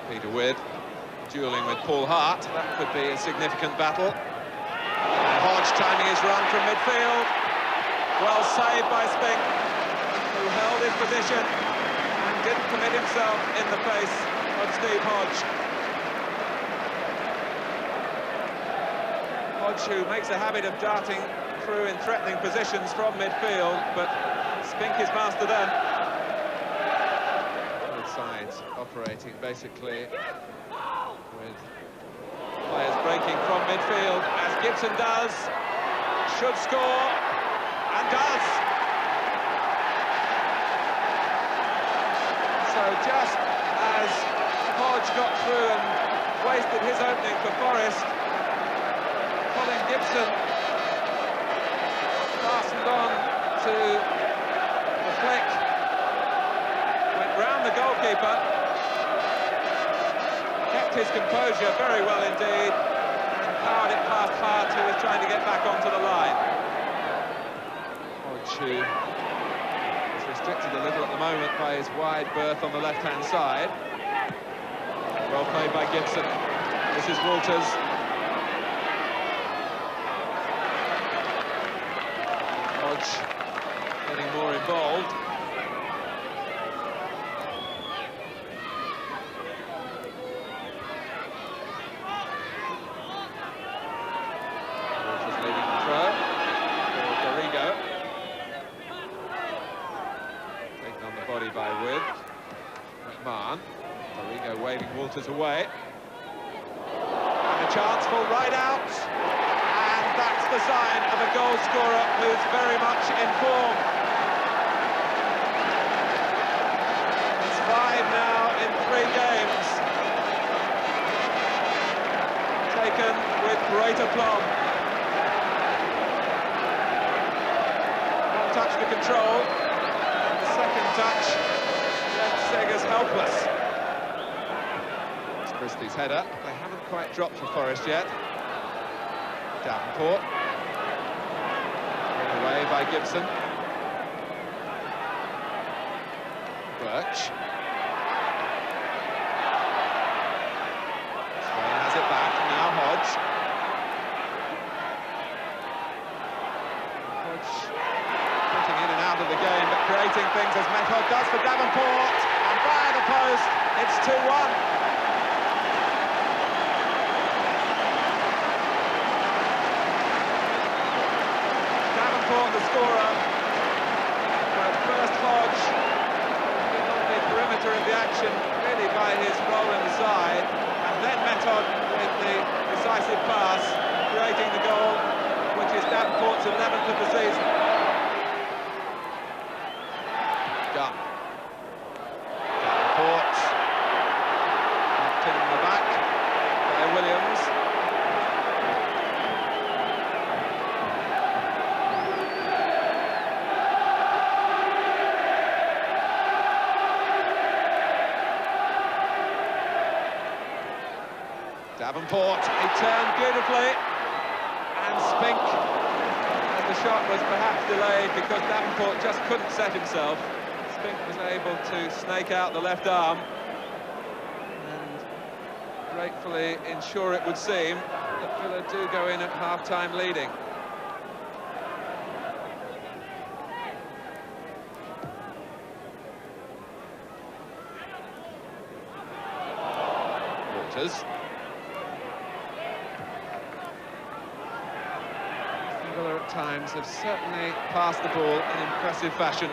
Peter With, duelling with Paul Hart. That could be a significant battle. And Hodge timing his run from midfield. Well saved by Spink, who held his position and didn't commit himself in the face of Steve Hodge. Hodge, who makes a habit of darting through in threatening positions from midfield, but Spink is master then. Both sides operating basically with players breaking from midfield, as Gibson does, should score, and does. So just as Hodge got through and wasted his opening for Forest, Colin Gibson fastened on to the flick, went round the goalkeeper, kept his composure very well indeed, and powered it past Hart, who was trying to get back onto the line. Hodge, who is restricted a little at the moment by his wide berth on the left-hand side. Well played by Gibson. This is Walters. Getting more involved. Walters leading the throw for Garrigo. Taken on the body by With. McMahon. Garrigo waving Walters away. And a chance for right out. That's the sign of a goal scorer who's very much in form. It's 5 now in 3 games. Taken with great aplomb. One touch to control. The second touch left Seggers helpless. It's Christie's header. They haven't quite dropped for Forest yet. Davenport, away by Gibson. Birch. Swain has it back, now Hodge. Hodge putting in and out of the game, but creating things as Method does for Davenport. And via the post, it's 2-1. The scorer, but first Hodge on the perimeter of the action, really by his role in the side, and then Method with the decisive pass, creating the goal, which is Davenport's 11th of the season. Done. Davenport, knocked in the back by Williams. Davenport, he turned beautifully, and Spink, and the shot was perhaps delayed because Davenport just couldn't set himself. Spink was able to snake out the left arm and gratefully ensure, it would seem, that Villa do go in at half-time leading. Walters. At times have certainly passed the ball in impressive fashion,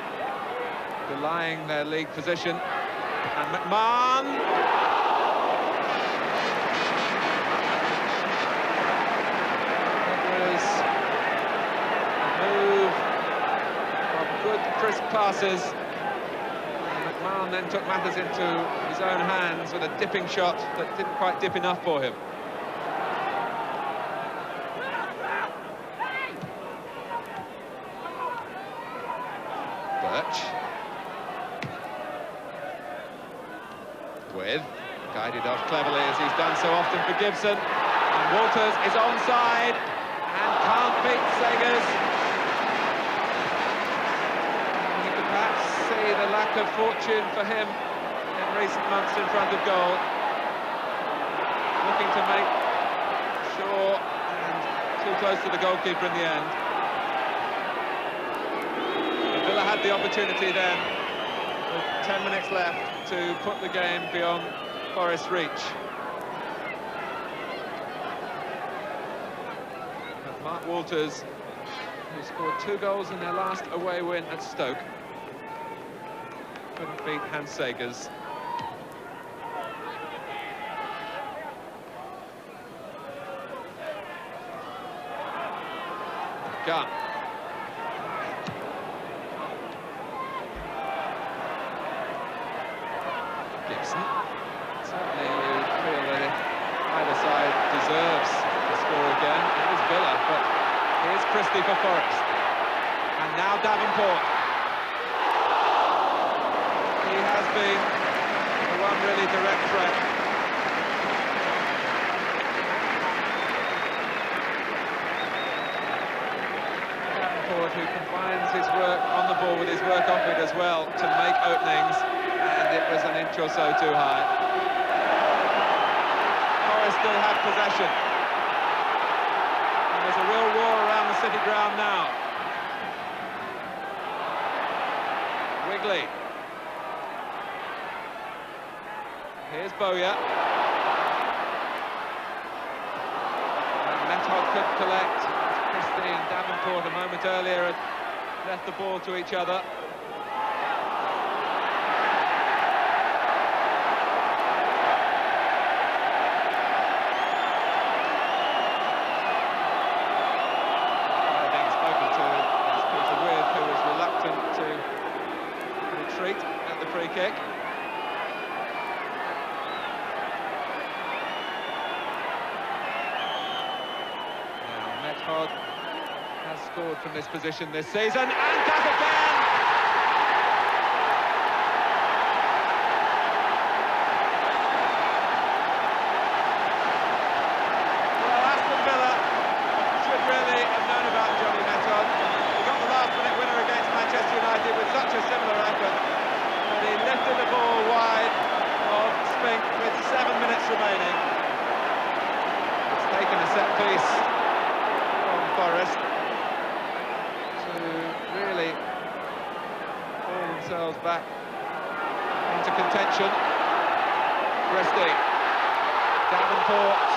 belying their league position. And McMahon, it was a move of good crisp passes, and McMahon then took matters into his own hands with a dipping shot that didn't quite dip enough for him. With, guided off cleverly as he's done so often for Gibson, and Walters is onside and can't beat Seggers. You could perhaps see the lack of fortune for him in recent months in front of goal. looking to make sure, and too close to the goalkeeper in the end. Villa had the opportunity then, with 10 minutes left, to put the game beyond Forest's reach. But Mark Walters, who scored 2 goals in their last away win at Stoke, couldn't beat Hans Segers. Gunn. Gibson. Certainly you feel that either side deserves to score again. It is Villa, but here's Christie for Forest. And now Davenport. He has been the one really direct threat. Davenport, who combines his work on the ball with his work off it as well to make openings, and it was an inch or so too high. Forest still have possession. And there's a real war around the City ground now. Wigley. Here's Bowyer. And Method could collect. Christie and Davenport a moment earlier had left the ball to each other. Being spoken to is Peter With, who was reluctant to retreat at the free kick. Method has scored from this position this season, and does again! Well, Aston Villa should really have known about Johnny Method. He got the last-minute winner against Manchester United with such a similar effort, but he lifted the ball wide of Spink with 7 minutes remaining. It's taken a set piece Forest to really pull themselves back into contention. Christie, Davenport.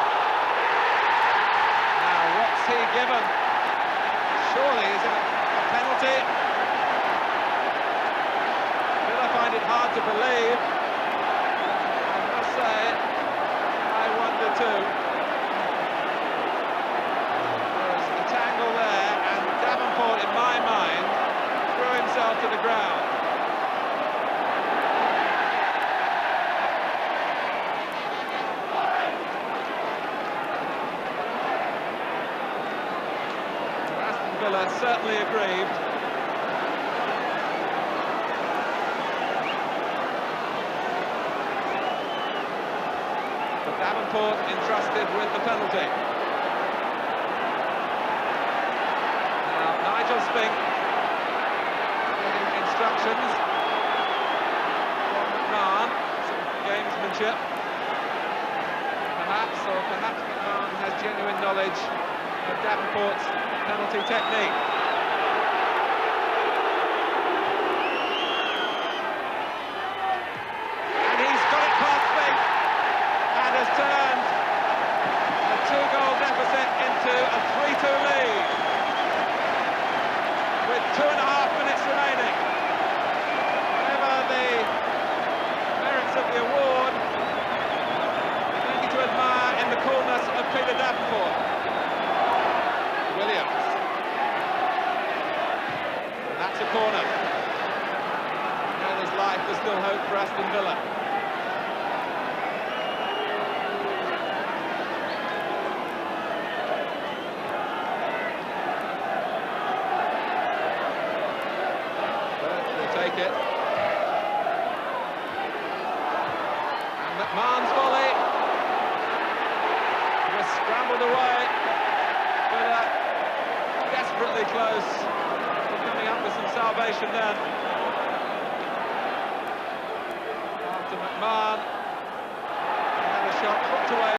Now, what's he given? Surely, is it a penalty? Villa find it hard to believe. I must say, I wonder too. There, and Davenport, in my mind, threw himself to the ground. Aston Villa certainly aggrieved. But Davenport entrusted with the penalty. Spink getting instructions from McMahon, some gamesmanship, perhaps, or perhaps McMahon has genuine knowledge of Davenport's penalty technique. And he's got it past Spink and has turned a 2-goal deficit into a 3-2 lead. With 2.5 minutes remaining. Whatever the merits of the award, plenty to admire in the coolness of Peter Davenport. Williams. And that's a corner. Now there's life, there's still hope for Aston Villa. Take it. And McMahon's volley was scrambled away, but desperately close to coming up with some salvation then. After McMahon had a shot hooked away.